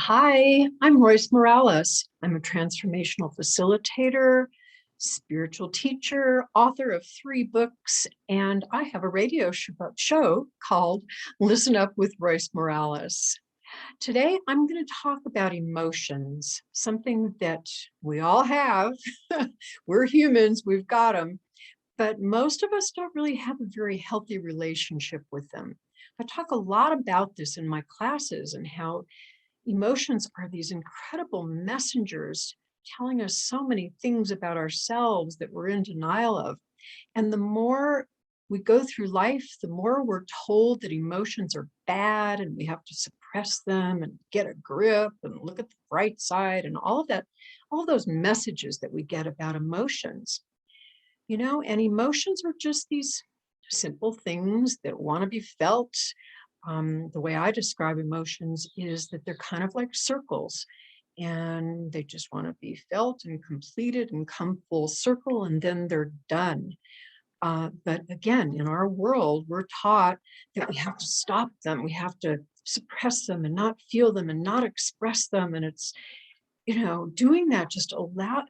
Hi, I'm Royce Morales. I'm a transformational facilitator, spiritual teacher, author of 3 books, and I have a radio show called Listen Up with Royce Morales. Today, I'm going to talk about emotions, something that we all have. We're humans, we've got them, but most of us don't really have a very healthy relationship with them. I talk a lot about this in my classes and how emotions are these incredible messengers telling us so many things about ourselves that we're in denial of. And the more we go through life, the more we're told that emotions are bad and we have to suppress them and get a grip and look at the bright side and all of that, all those messages that we get about emotions. And emotions are just these simple things that want to be felt. The way I describe emotions is that they're kind of like circles, and they just want to be felt and completed and come full circle, and then they're done. But again, in our world, we're taught that we have to stop them, we have to suppress them and not feel them and not express them. And it's, doing that just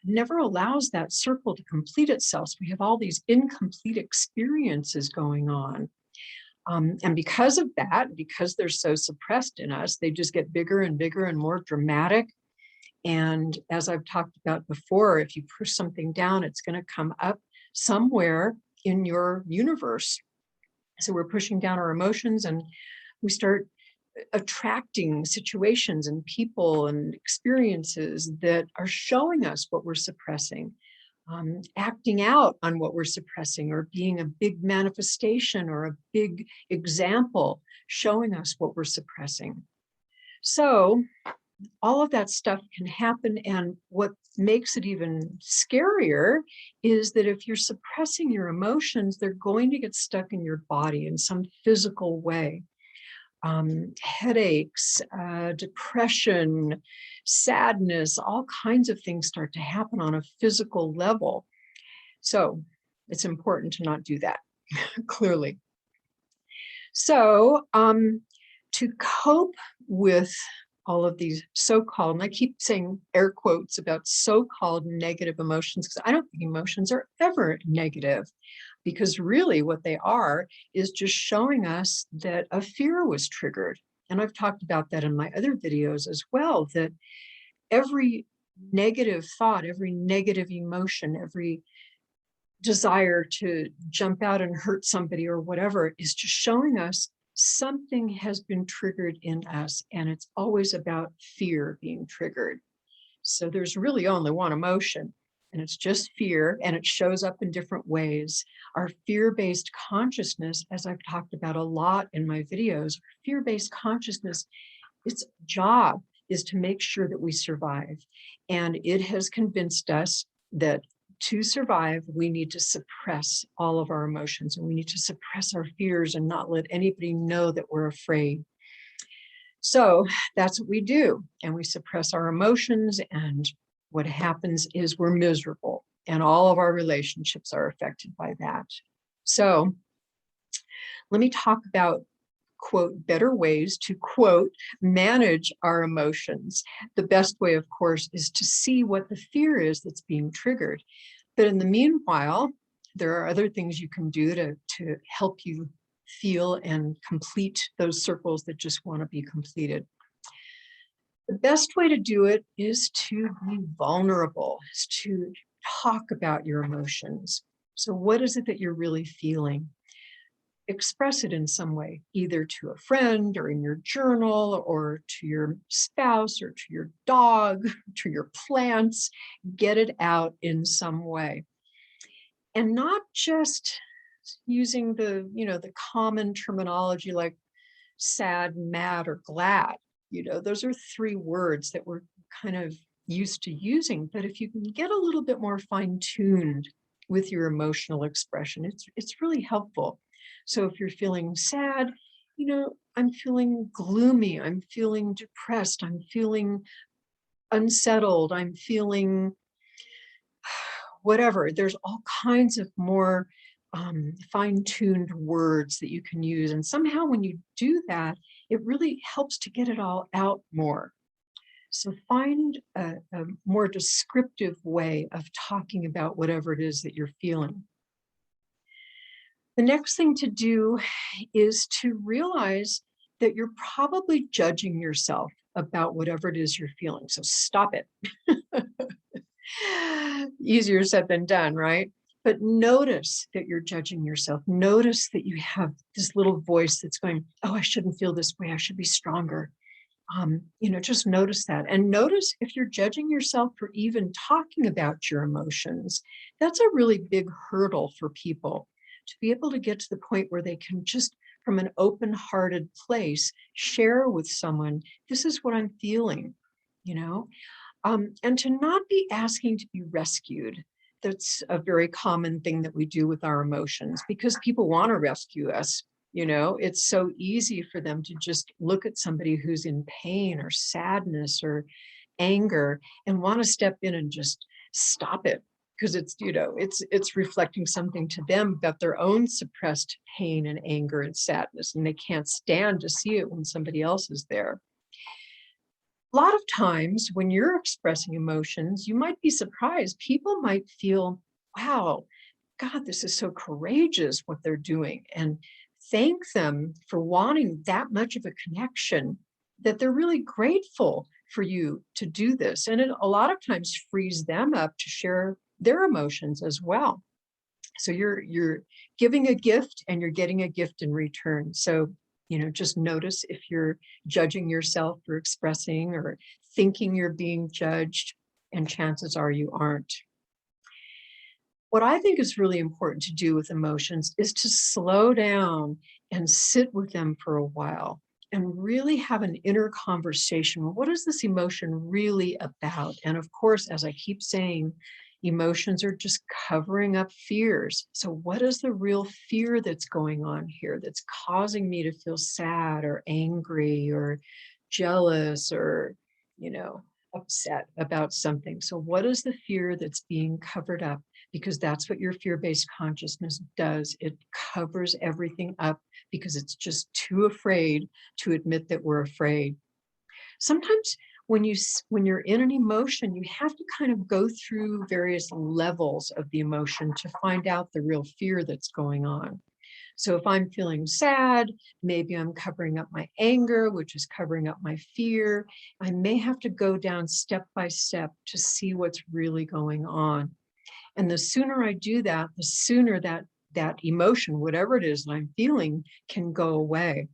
never allows that circle to complete itself. So we have all these incomplete experiences going on. And because of that, because they're so suppressed in us, they just get bigger and bigger and more dramatic. And as I've talked about before, if you push something down, it's going to come up somewhere in your universe. So we're pushing down our emotions and we start attracting situations and people and experiences that are showing us what we're suppressing. Acting out on what we're suppressing, or being a big manifestation or a big example showing us what we're suppressing. So all of that stuff can happen. And what makes it even scarier is that if you're suppressing your emotions, they're going to get stuck in your body in some physical way. Headaches, depression, sadness, all kinds of things start to happen on a physical level. So it's important to not do that, clearly. So to cope with all of these so-called, and I keep saying air quotes about so-called negative emotions, because I don't think emotions are ever negative, because really what they are is just showing us that a fear was triggered. And I've talked about that in my other videos as well, that every negative thought, every negative emotion, every desire to jump out and hurt somebody or whatever is just showing us something has been triggered in us, and it's always about fear being triggered. So there's really only one emotion, and it's just fear, and it shows up in different ways. Our fear-based consciousness, as I've talked about a lot in my videos, fear-based consciousness, its job is to make sure that we survive. And it has convinced us that to survive, we need to suppress all of our emotions, and we need to suppress our fears and not let anybody know that we're afraid. So that's what we do. And we suppress our emotions. And what happens is we're miserable. And all of our relationships are affected by that. So let me talk about, quote, better ways to, quote, manage our emotions. The best way, of course, is to see what the fear is that's being triggered. But in the meanwhile, there are other things you can do to help you feel and complete those circles that just want to be completed. The best way to do it is to be vulnerable, is to talk about your emotions. So what is it that you're really feeling? Express it in some way, either to a friend or in your journal or to your spouse or to your dog, to your plants. Get it out in some way. And not just using the common terminology like sad, mad, or glad. Those are 3 words that we're kind of used to using. But if you can get a little bit more fine-tuned with your emotional expression, it's really helpful. So if you're feeling sad, I'm feeling gloomy, I'm feeling depressed, I'm feeling unsettled, I'm feeling whatever. There's all kinds of more fine-tuned words that you can use. And somehow when you do that, it really helps to get it all out more. So find a more descriptive way of talking about whatever it is that you're feeling. The next thing to do is to realize that you're probably judging yourself about whatever it is you're feeling. So stop it. Easier said than done, right? But notice that you're judging yourself. Notice that you have this little voice that's going, oh, I shouldn't feel this way. I should be stronger. Just notice that. And notice if you're judging yourself for even talking about your emotions. That's a really big hurdle for people to be able to get to the point where they can just, from an open-hearted place, share with someone, this is what I'm feeling, you know? And to not be asking to be rescued. That's a very common thing that we do with our emotions because people want to rescue us. It's so easy for them to just look at somebody who's in pain or sadness or anger and want to step in and just stop it because it's reflecting something to them about their own suppressed pain and anger and sadness, and they can't stand to see it when somebody else is there. A lot of times when you're expressing emotions, you might be surprised. People might feel, wow, God, this is so courageous what they're doing, and thank them for wanting that much of a connection, that they're really grateful for you to do this. And it a lot of times frees them up to share their emotions as well. So you're giving a gift and you're getting a gift in return. So, just notice if you're judging yourself for expressing or thinking you're being judged, and chances are you aren't. What I think is really important to do with emotions is to slow down and sit with them for a while and really have an inner conversation. What is this emotion really about? And of course, as I keep saying, emotions are just covering up fears. So what is the real fear that's going on here that's causing me to feel sad or angry or jealous or, upset about something? So what is the fear that's being covered up? Because that's what your fear-based consciousness does. It covers everything up because it's just too afraid to admit that we're afraid. Sometimes when you're in an emotion, you have to kind of go through various levels of the emotion to find out the real fear that's going on. So if I'm feeling sad, maybe I'm covering up my anger, which is covering up my fear. I may have to go down step by step to see what's really going on. And the sooner I do that, the sooner that emotion, whatever it is that I'm feeling, can go away.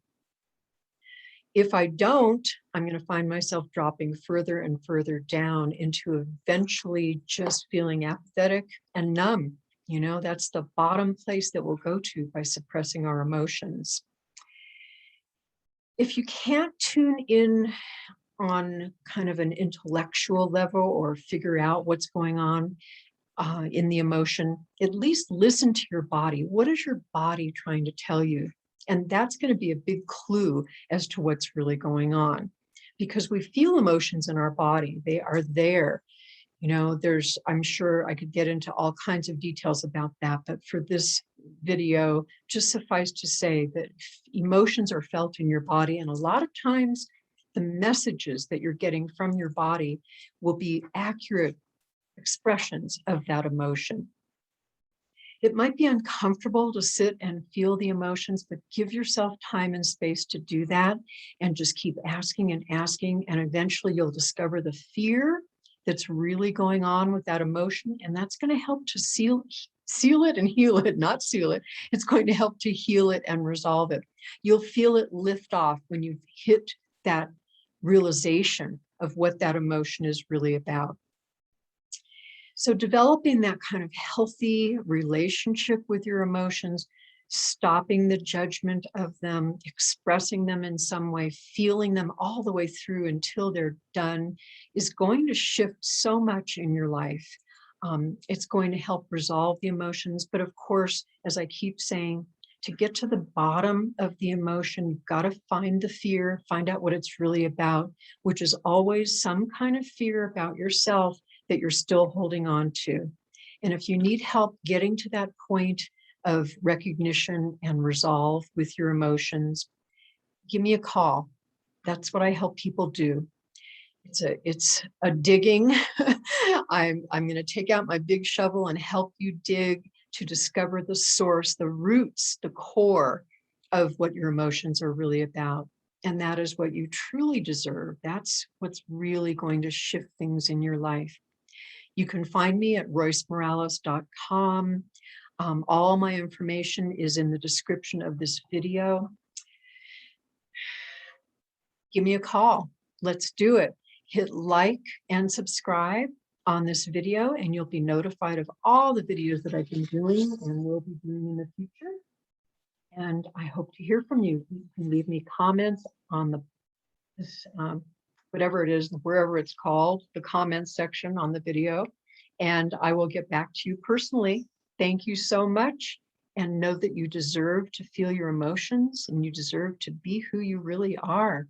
If I don't, I'm going to find myself dropping further and further down into eventually just feeling apathetic and numb. That's the bottom place that we'll go to by suppressing our emotions. If you can't tune in on kind of an intellectual level or figure out what's going on in the emotion, at least listen to your body. What is your body trying to tell you? And that's going to be a big clue as to what's really going on, because we feel emotions in our body. They are there. I'm sure I could get into all kinds of details about that, but for this video, just suffice to say that emotions are felt in your body. And a lot of times the messages that you're getting from your body will be accurate expressions of that emotion. It might be uncomfortable to sit and feel the emotions, but give yourself time and space to do that and just keep asking and asking. And eventually you'll discover the fear that's really going on with that emotion. And that's going to help to seal it and heal it, not seal it. It's going to help to heal it and resolve it. You'll feel it lift off when you hit that realization of what that emotion is really about. So developing that kind of healthy relationship with your emotions, stopping the judgment of them, expressing them in some way, feeling them all the way through until they're done, is going to shift so much in your life. It's going to help resolve the emotions. But of course, as I keep saying, to get to the bottom of the emotion, you've got to find the fear, find out what it's really about, which is always some kind of fear about yourself that you're still holding on to. And if you need help getting to that point of recognition and resolve with your emotions, give me a call. That's what I help people do. It's a digging. I'm going to take out my big shovel and help you dig to discover the source, the roots, the core of what your emotions are really about. And that is what you truly deserve. That's what's really going to shift things in your life. You can find me at roycemorales.com. All my information is in the description of this video. Give me a call. Let's do it. Hit like and subscribe on this video, and you'll be notified of all the videos that I've been doing and will be doing in the future. And I hope to hear from you. You can leave me comments on this, whatever it is, wherever it's called, the comments section on the video, and I will get back to you personally. Thank you so much, and know that you deserve to feel your emotions and you deserve to be who you really are.